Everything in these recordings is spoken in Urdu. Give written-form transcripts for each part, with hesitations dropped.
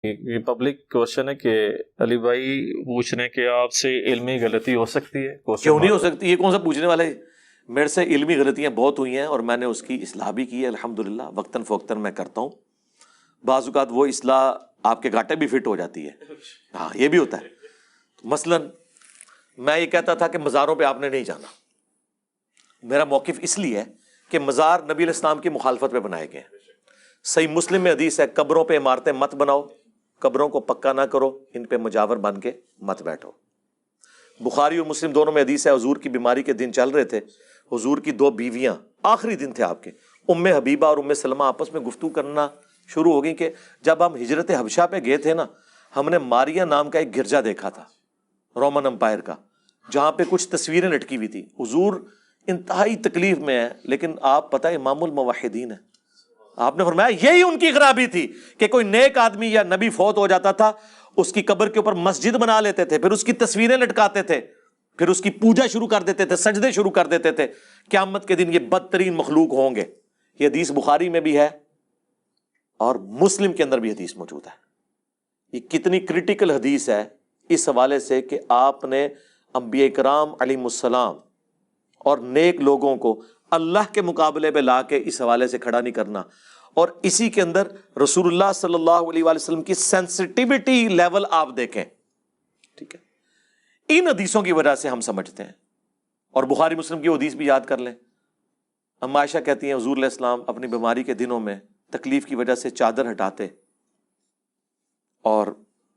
یہ پبلک کوشچن ہے کہ علی بھائی پوچھ رہے ہیں کہ آپ سے علمی غلطی ہو سکتی ہے؟ کیوں نہیں ہو سکتی؟ یہ کون سا پوچھنے والا ہے؟ میرے سے علمی غلطیاں بہت ہوئی ہیں اور میں نے اس کی اصلاح بھی کی ہے الحمدللہ، وقتاً فوقتاً میں کرتا ہوں۔ بعض اوقات وہ اصلاح آپ کے گھاٹے بھی فٹ ہو جاتی ہے، ہاں یہ بھی ہوتا ہے۔ مثلاً میں یہ کہتا تھا کہ مزاروں پہ آپ نے نہیں جانا، میرا موقف اس لیے ہے کہ مزار نبی علیہ السلام کی مخالفت پہ بنائے گئے ہیں۔ صحیح مسلم میں حدیث ہے، قبروں پہ عمارتیں مت بناؤ، قبروں کو پکا نہ کرو، ان پہ مجاور بن کے مت بیٹھو۔ بخاری اور مسلم دونوں میں حدیث ہے، حضور کی بیماری کے دن چل رہے تھے، حضور کی 2 بیویاں آخری دن تھے آپ کے، ام حبیبہ اور ام سلمہ آپس میں گفتگو کرنا شروع ہو گئی کہ جب ہم ہجرت حبشہ پہ گئے تھے نا، ہم نے ماریا نام کا ایک گرجا دیکھا تھا رومن امپائر کا، جہاں پہ کچھ تصویریں لٹکی ہوئی تھی۔ حضور انتہائی تکلیف میں ہے، لیکن آپ پتہ امام الموحدین ہے، آپ نے فرمایا یہی ان کی خرابی تھی کہ کوئی نیک آدمی یا نبی فوت ہو جاتا تھا، اس کی قبر کے اوپر مسجد بنا لیتے تھے، پھر اس کی تصویریں لٹکاتے تھے، پھر اس کی پوجا شروع کر دیتے تھے، سجدے شروع کر دیتے تھے۔ قیامت کے دن یہ بدترین مخلوق ہوں گے۔ یہ حدیث بخاری میں بھی ہے اور مسلم کے اندر بھی حدیث موجود ہے۔ یہ کتنی کریٹیکل حدیث ہے اس حوالے سے کہ آپ نے انبیاء کرام علیہم السلام اور نیک لوگوں کو اللہ کے مقابلے پہ لا کے اس حوالے سے کھڑا نہیں کرنا، اور اسی کے اندر رسول اللہ صلی اللہ علیہ وآلہ وسلم کی سینسٹیوٹی لیول آپ دیکھیں، ٹھیک ہے؟ ان حدیثوں کی وجہ سے ہم سمجھتے ہیں، اور بخاری مسلم کی حدیث بھی یاد کر لیں۔ اما عائشہ کہتی ہیں حضور علیہ السلام اپنی بیماری کے دنوں میں تکلیف کی وجہ سے چادر ہٹاتے اور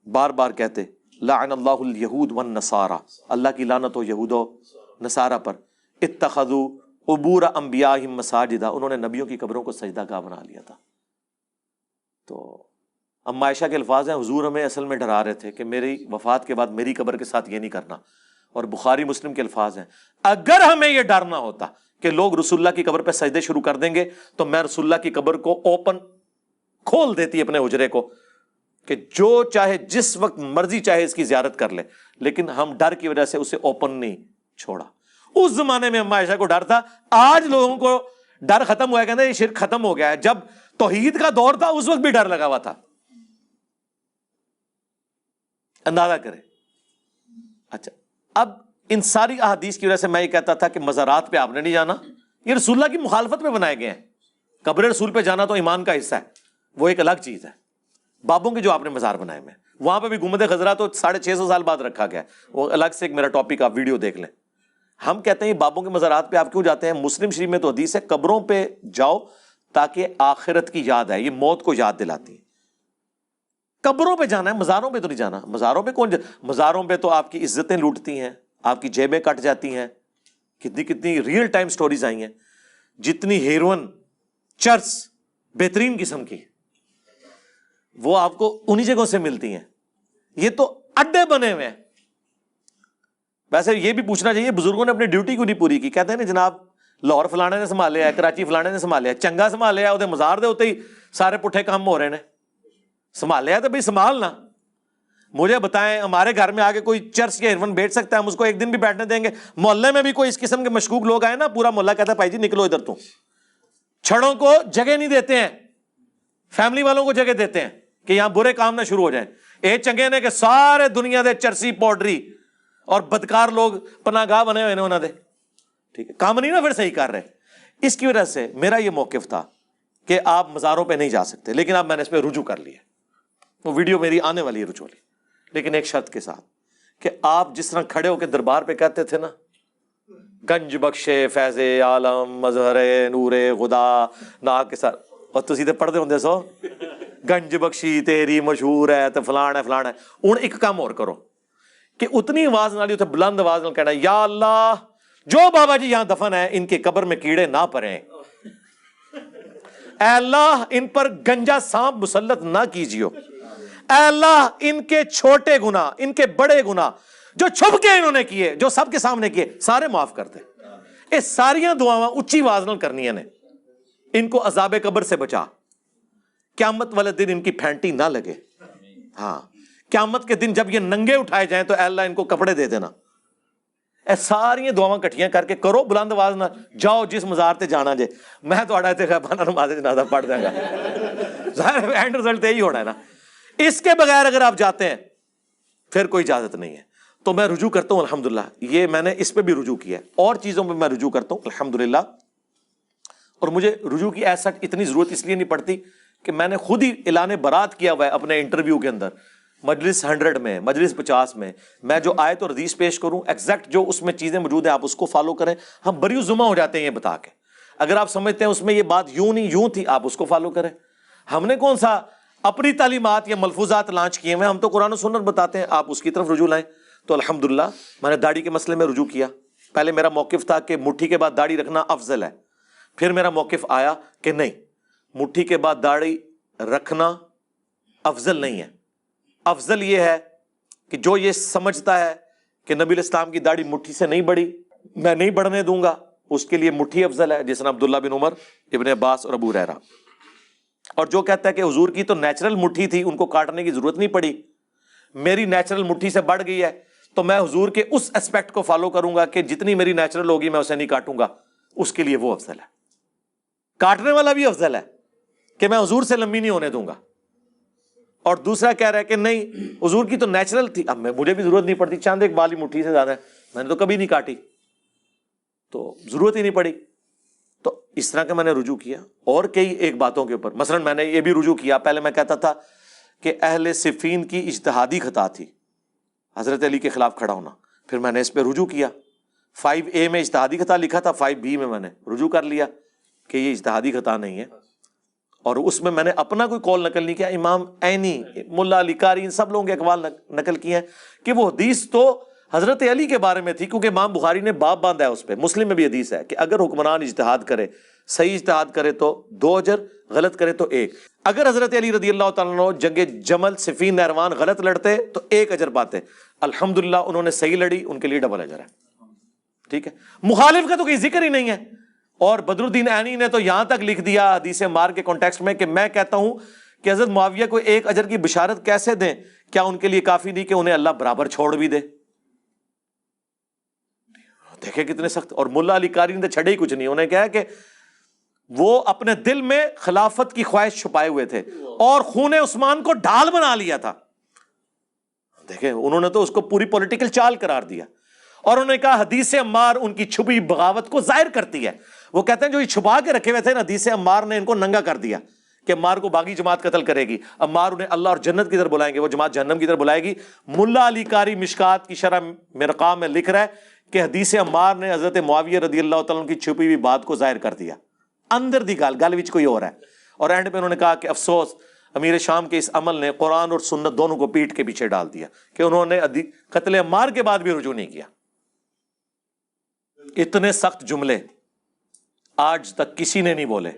بار بار کہتے لعن اللہ الیہود والنصارى، اللہ کی لعنت ہو یہود و نصارہ پر، اتخذوا قبور انبیائہم مساجدہ، انہوں نے نبیوں کی قبروں کو سجدہ گاہ بنا لیا تھا۔ تو اما عائشہ کے الفاظ ہیں حضور ہمیں اصل میں ڈرا رہے تھے کہ میری وفات کے بعد میری قبر کے ساتھ یہ نہیں کرنا، اور بخاری مسلم کے الفاظ ہیں اگر ہمیں یہ ڈر نہ ہوتا کہ لوگ رسول اللہ کی قبر پہ سجدے شروع کر دیں گے تو میں رسول اللہ کی قبر کو اوپن کھول دیتی اپنے حجرے کو کہ جو چاہے جس وقت مرضی چاہے اس کی زیارت کر لے، لیکن ہم ڈر کی وجہ سے اسے اوپن نہیں چھوڑا۔ اس زمانے میں اما عائشہ کو ڈر تھا، آج لوگوں کو ڈر ختم ہوا ہے، کہتے ہیں یہ شرک ختم ہو گیا ہے، جب توحید کا دور تھا اس وقت بھی ڈر لگا ہوا تھا۔ اندازہ کریں۔ اچھا، اب ان ساری احادیث کی وجہ سے میں یہ کہتا تھا کہ مزارات پہ آپ نے نہیں جانا، یہ رسول اللہ کی مخالفت پہ بنائے گئے ہیں۔ قبر رسول پہ جانا تو ایمان کا حصہ ہے، وہ ایک الگ چیز ہے۔ بابوں کے جو آپ نے مزار بنائے ہوئے ہیں، وہاں پہ بھی گنبد خضرا تو 650 سال بعد رکھا گیا ہے، وہ الگ سے ایک میرا ٹاپک، آپ ویڈیو دیکھ لیں۔ ہم کہتے ہیں بابوں کے مزارات پہ آپ کیوں جاتے ہیں؟ مسلم شریف میں تو حدیث ہے قبروں پہ جاؤ تاکہ آخرت کی یاد آئے، یہ موت کو یاد دلاتی ہے۔ قبروں پہ جانا ہے، مزاروں پہ تو نہیں جانا۔ مزاروں پہ کون مزاروں پہ تو آپ کی عزتیں لوٹتی ہیں، آپ کی جیبیں کٹ جاتی ہیں، کتنی کتنی ریئل ٹائم سٹوریز آئی ہیں، جتنی ہیروئن چرس بہترین قسم کی وہ آپ کو انہی جگہوں سے ملتی ہیں۔ یہ تو اڈے بنے ہوئے ہیں۔ ویسے یہ بھی پوچھنا چاہیے بزرگوں نے اپنی ڈیوٹی کیوں نہیں پوری کی؟ کہتے ہیں نا جناب لاہور فلانے نے سنبھالیا ہے، کراچی فلانے نے سنبھالیا ہے، چنگا سنبھالیا ہے، وہ مزار دے ہوتے ہی سارے پٹھے کام ہو رہے ہیں۔ سنبھالیا ہے تو بھائی سنبھالنا۔ مجھے بتائیں ہمارے گھر میں آگے کوئی چرس یا ہیروئن بیٹھ سکتا ہے؟ ہم اس کو ایک دن بھی بیٹھنے دیں گے؟ محلے میں بھی کوئی اس قسم کے مشکوک لوگ آئے نا، پورا محلہ کہتا ہے بھائی جی نکلو ادھر، تو چھڑوں کو جگہ نہیں دیتے ہیں، فیملی والوں کو جگہ دیتے ہیں کہ یہاں برے کام نہ شروع ہو جائیں۔ اے چنگے نے کہ سارے دنیا دے چرسی پاؤڈری اور بدکار لوگ پناہ گاہ بنے ہوئے انہوں نے، ٹھیک ہے، کام نہیں نا پھر صحیح کر رہے۔ اس کی وجہ سے میرا یہ موقف تھا کہ آپ مزاروں پہ نہیں جا سکتے، لیکن اب میں نے اس پہ رجوع کر لیا، وہ ویڈیو میری آنے والی ہے رجوع والی، لیکن ایک شرط کے ساتھ کہ آپ جس طرح کھڑے ہو کے دربار پہ کہتے تھے نا گنج بخشے فیض عالم مظہر نور خدا نا کے ساتھ، اور تسی تے پڑھتے ہوندے سو گنج بخشی تیری مشہور ہے تو فلان ہے فلان ہے۔ ہن ایک کام اور کرو کہ اتنی آواز نالی اتنے بلند آواز نال کہنا یا اللہ جو بابا جی یہاں دفن ہے ان کے قبر میں کیڑے نہ پڑیں، اے اللہ ان پر گنجا سانپ مسلط نہ کیجیو، اے اللہ ان کے چھوٹے گناہ ان کے بڑے گناہ جو چھپ کے انہوں نے کیے جو سب کے سامنے کیے سارے معاف کر دے۔ یہ ساریاں دعاواں اچھی آواز نال کرنیاں نے، ان کو عذاب قبر سے بچا، قیامت والے دن ان کی پھینٹی نہ لگے۔ ہاں قیامت کے دن جب یہ ننگے اٹھائے جائیں تو اے اللہ ان کو کپڑے دے دینا۔ اے ساری دعاواں کٹھیاں کر کے کرو بلند آواز نہ، جاؤ جس مزار تے جانا جے، میں تھوڑا تے غیبانہ نماز جنازہ پڑھ دیں گا، ظاہر اینڈ رزلٹ یہی ہونا ہے نا۔ اس کے بغیر اگر آپ جاتے ہیں پھر کوئی اجازت نہیں ہے. تو میں رجوع کرتا ہوں الحمدللہ. یہ میں نے اس پہ بھی رجوع کیا ہے, اور چیزوں پہ میں رجوع کرتا ہوں الحمدللہ. اور مجھے رجوع کی ایسا اتنی ضرورت اس لیے نہیں پڑتی کہ میں نے خود ہی اعلان برات کیا ہوا ہے اپنے انٹرویو کے اندر, مجلس 100 میں, مجلس 50 میں, میں جو آیت اور حدیث پیش کروں ایگزیکٹ جو اس میں چیزیں موجود ہیں آپ اس کو فالو کریں. ہم بری الزمہ ہو جاتے ہیں یہ بتا کے. اگر آپ سمجھتے ہیں اس میں یہ بات یوں نہیں یوں تھی, آپ اس کو فالو کریں. ہم نے کون سا اپنی تعلیمات یا ملفوظات لانچ کیے ہیں, ہم تو قرآن و سنت بتاتے ہیں, آپ اس کی طرف رجوع لائیں. تو الحمدللہ میں نے داڑھی کے مسئلے میں رجوع کیا. پہلے میرا موقف تھا کہ مٹھی کے بعد داڑھی رکھنا افضل ہے, پھر میرا موقف آیا کہ نہیں, مٹھی کے بعد داڑھی رکھنا افضل نہیں ہے. افضل یہ ہے کہ جو یہ سمجھتا ہے کہ نبی الاسلام کی داڑھی مٹھی سے نہیں بڑھی, میں نہیں بڑھنے دوں گا, اس کے لیے مٹھی افضل ہے, جس نے عبداللہ بن عمر, ابن عباس اور ابو ہریرہ. اور جو کہتا ہے کہ حضور کی تو نیچرل مٹھی تھی, ان کو کاٹنے کی ضرورت نہیں پڑی, میری نیچرل مٹھی سے بڑھ گئی ہے, تو میں حضور کے اس اسپیکٹ کو فالو کروں گا کہ جتنی میری نیچرل ہوگی میں اسے نہیں کاٹوں گا, اس کے لیے وہ افضل ہے. کاٹنے والا بھی افضل ہے کہ میں حضور سے لمبی نہیں ہونے دوں گا. اور دوسرا کہہ رہا ہے کہ نہیں حضور کی تو نیچرل تھی, اب مجھے بھی ضرورت نہیں پڑتی, چاند ایک بال ہی مٹھی سے زیادہ ہے, میں نے تو کبھی نہیں کاٹی, تو ضرورت ہی نہیں پڑی. تو اس طرح کا میں نے رجوع کیا. اور کئی ایک باتوں کے اوپر, مثلا میں نے یہ بھی رجوع کیا, پہلے میں کہتا تھا کہ اہل صفین کی اجتہادی خطا تھی حضرت علی کے خلاف کھڑا ہونا, پھر میں نے اس پہ رجوع کیا. 5A میں اجتہادی خطا لکھا تھا, 5B میں نے رجوع کر لیا کہ یہ اجتہادی خطا نہیں ہے, اور اس میں میں نے اپنا کوئی قول نقل نہیں کیا. امام عینی, ملا علی قاری, ان سب لوگوں کے اقوال نقل کیے ہیں کہ وہ حدیث تو حضرت علی کے بارے میں تھی, کیونکہ امام بخاری نے باب باندھا ہے اس پہ. مسلم میں بھی حدیث ہے کہ اگر حکمران اجتہاد کرے, صحیح اجتہاد کرے تو 2 اجر, غلط کرے تو 1. اگر حضرت علی رضی اللہ تعالیٰ عنہ جنگ جمل, صفین, نہروان غلط لڑتے تو 1 اجر پاتے. الحمدللہ انہوں نے صحیح لڑی, ان کے لیے ڈبل اجر ہے. ٹھیک ہے, مخالف کا تو کوئی ذکر ہی نہیں ہے. اور بدر الدین عینی نے تو یہاں تک لکھ دیا حدیث عمار کے کانٹیکسٹ میں کہ میں کہتا ہوں کہ حضرت معاویہ کو 1 اجر کی بشارت کیسے دیں, کیا ان کے لیے کافی نہیں کہ انہیں اللہ برابر چھوڑ بھی دے. دیکھیں کتنے سخت. اور ملا علی قاری نے تو چھڑے ہی کچھ نہیں, انہیں کہا کہ وہ اپنے دل میں خلافت کی خواہش چھپائے ہوئے تھے اور خون عثمان کو ڈھال بنا لیا تھا. دیکھیں انہوں نے تو اس کو پوری پولیٹیکل چال قرار دیا, اور انہوں نے کہا حدیث عمار ان کی چھپی بغاوت کو ظاہر کرتی ہے. وہ کہتے ہیں جو یہ چھپا کے رکھے ہوئے تھے نا, حدیث عمار نے ان کو ننگا کر دیا کہ عمار کو باغی جماعت قتل کرے گی, عمار انہیں اللہ اور جنت کی طرف بلائیں گے, وہ جماعت جہنم کی طرف بلائے گی. ملا علی قاری مشکات کی شرح مرقاہ میں لکھ رہا ہے کہ حدیث عمار نے حضرت معاویہ رضی اللہ تعالیٰ عنہ کی چھپی ہوئی بات کو ظاہر کر دیا, اندر دی گل وچ کوئی اور ہے. اور اینڈ پہ انہوں نے کہا کہ افسوس امیر شام کے اس عمل نے قرآن اور سنت دونوں کو پیٹ کے پیچھے ڈال دیا, کہ انہوں نے قتل عمار کے بعد بھی رجوع نہیں کیا. اتنے سخت جملے آج تک کسی نے نہیں بولے,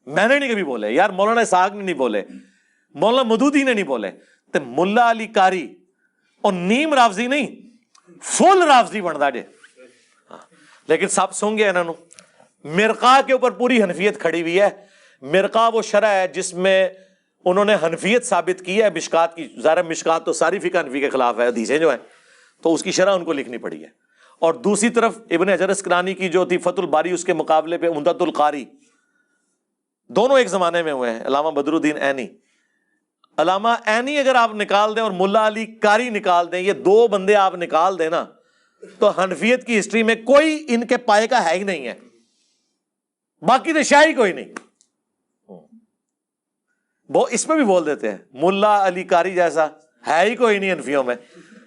میں نے نہیں کبھی بولے یار, مولانا اسحاق نے نہیں بولے, مولانا مودودی نے نہیں بولے, تو ملا علی قاری اور نیم رافضی نہیں فل رافضی بنتا جے. لیکن سب سن گے انہوں. مرقاہ کے اوپر پوری حنفیت کھڑی ہوئی ہے. مرقاہ وہ شرح ہے جس میں انہوں نے حنفیت ثابت کی ہے مشکات کی. ظاہر مشکات تو ساری فقہ حنفی کے خلاف ہے, حدیثیں جو ہیں, تو اس کی شرح ان کو لکھنی پڑی ہے. اور دوسری طرف ابن حجر اسقلانی کی جو تھی فتح الباری, اس کے مقابلے پہ عمدۃ القاری, دونوں ایک زمانے میں ہوئے ہیں. علامہ بدر الدین عینی, علامہ عینی اگر آپ نکال دیں اور ملا علی قاری نکال دیں, یہ 2 بندے آپ نکال دیں نا, تو حنفیت کی ہسٹری میں کوئی ان کے پائے کا ہے ہی نہیں ہے. باقی تو شاہی کوئی نہیں. وہ اس میں بھی بول دیتے ہیں ملا علی قاری جیسا ہے ہی کوئی نہیں حنفیوں میں,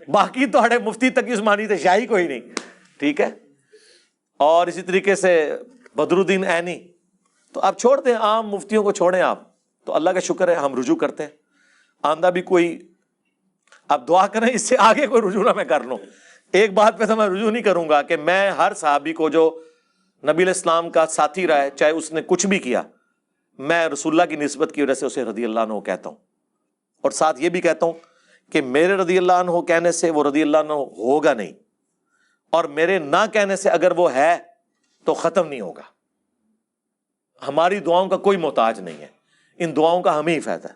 باقی تو ہڑے مفتی تقی عثمانی تو شاہی کوئی نہیں. ٹھیک ہے. اور اسی طریقے سے بدر الدین عینی, تو آپ چھوڑ دیں, عام مفتیوں کو چھوڑیں آپ. تو اللہ کا شکر ہے ہم رجوع کرتے ہیں. آندہ بھی کوئی آپ دعا کریں اس سے آگے کوئی رجوع نہ میں کر لوں. ایک بات پہ تو میں رجوع نہیں کروں گا کہ میں ہر صحابی کو جو نبی علیہ السلام کا ساتھی رہا ہے, چاہے اس نے کچھ بھی کیا, میں رسول اللہ کی نسبت کی وجہ سے اسے رضی اللہ عنہ کہتا ہوں. اور ساتھ یہ بھی کہتا ہوں کہ میرے رضی اللہ عنہ کہنے سے وہ رضی اللہ عنہ ہوگا نہیں, اور میرے نہ کہنے سے اگر وہ ہے تو ختم نہیں ہوگا. ہماری دعاؤں کا کوئی محتاج نہیں ہے, ان دعاؤں کا ہمیں ہی فائدہ ہے.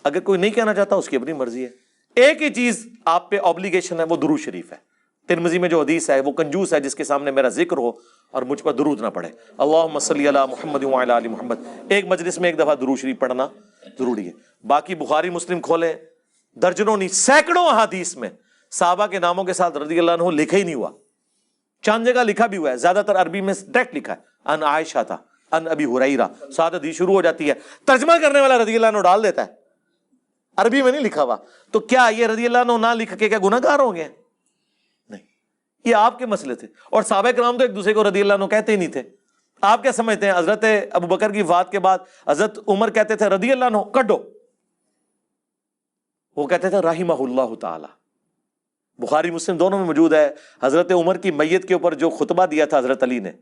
اگر کوئی نہیں کہنا چاہتا اس کی اپنی مرضی ہے. ایک ہی چیز آپ پہ اوبلیگیشن ہے, وہ درود شریف ہے. ترمذی میں جو حدیث ہے وہ کنجوس ہے جس کے سامنے میرا ذکر ہو اور مجھ پر درود نہ پڑھے. اللہم صلی علی محمد وعلی آل محمد. ایک مجلس میں ایک دفعہ درود شریف پڑھنا ضروری ہے. باقی بخاری مسلم کھولیں, درجنوں نہیں سینکڑوں احادیث میں صحابہ کے ناموں کے ساتھ رضی اللہ عنہ لکھا ہی نہیں ہوا. چند جگہ لکھا بھی ہوا ہے, زیادہ تر عربی میں ڈائریکٹ لکھا ہے, ان عائشہ تھا ان ابی ہریرہ, ساتھ حدیث شروع ہو جاتی ہے, ترجمہ کرنے والا رضی اللہ عنہ ڈال دیتا ہے, عربی میں نہیں لکھا ہوا. تو کیا یہ رضی اللہ عنہ نہ لکھ کے کیا گناہ گار ہوں گے؟ نہیں, یہ آپ کے مسئلے تھے. اور صحابہ کرام تو ایک دوسرے کو رضی اللہ عنہ کہتے ہی نہیں تھے. آپ کیا سمجھتے ہیں حضرت ابو بکر کی وفات کے بعد حضرت عمر کہتے تھے رضی اللہ عنہ کڈو, وہ کہتے تھے رحمہ اللہ تعالی. بخاری مسلم دونوں میں موجود ہے, حضرت عمر کی میت کے اوپر جو خطبہ دیا تھا حضرت علی نے,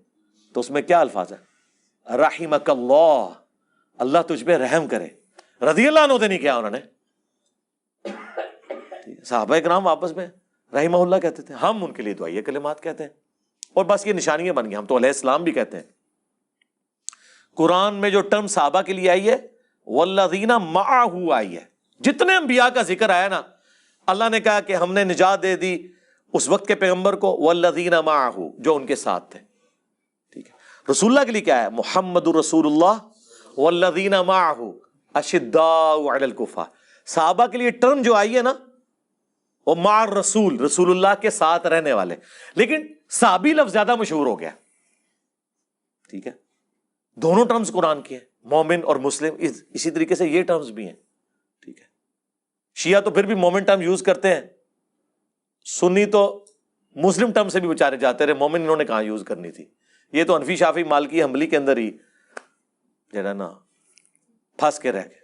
تو اس میں کیا الفاظ ہے؟ رحمک اللہ, اللہ تجھ پہ رحم کرے. رضی اللہ عنہ سے نہیں کیا انہوں نے. صحابہ کرام آپس میں رحمہ اللہ کہتے تھے, ہم ان کے لیے دعائیہ کلمات کہتے ہیں, اور بس یہ نشانیاں بن گئی. ہم تو علیہ السلام بھی کہتے ہیں. قرآن میں جو ٹرم صحابہ کے لیے آئی ہے والذین معہ آئی ہے. جتنے انبیاء کا ذکر آیا نا, اللہ نے کہا کہ ہم نے نجات دے دی اس وقت کے پیغمبر کو, والذین معہ, جو ان کے ساتھ تھے. ٹھیک ہے. رسول اللہ کے لیے کیا ہے؟ محمد رسول اللہ والذین معہ اشداء علی الکفار. صحابہ کے لیے ٹرم جو آئی ہے نا وہ مع رسول, رسول اللہ کے ساتھ رہنے والے. لیکن صحابی لفظ زیادہ مشہور ہو گیا. ٹھیک ہے. دونوں ٹرمز قرآن کے ہیں, مومن اور مسلم, اسی طریقے سے یہ ٹرمز بھی ہیں. ٹھیک ہے. شیعہ تو پھر بھی مومن ٹرم یوز کرتے ہیں, سنی تو مسلم ٹرم سے بھی بچارے جاتے رہے, مومن انہوں نے کہاں یوز کرنی تھی. یہ تو حنفی شافعی مالکی حنبلی کے اندر ہی جو ہے نا پھنس کے رہ گئے.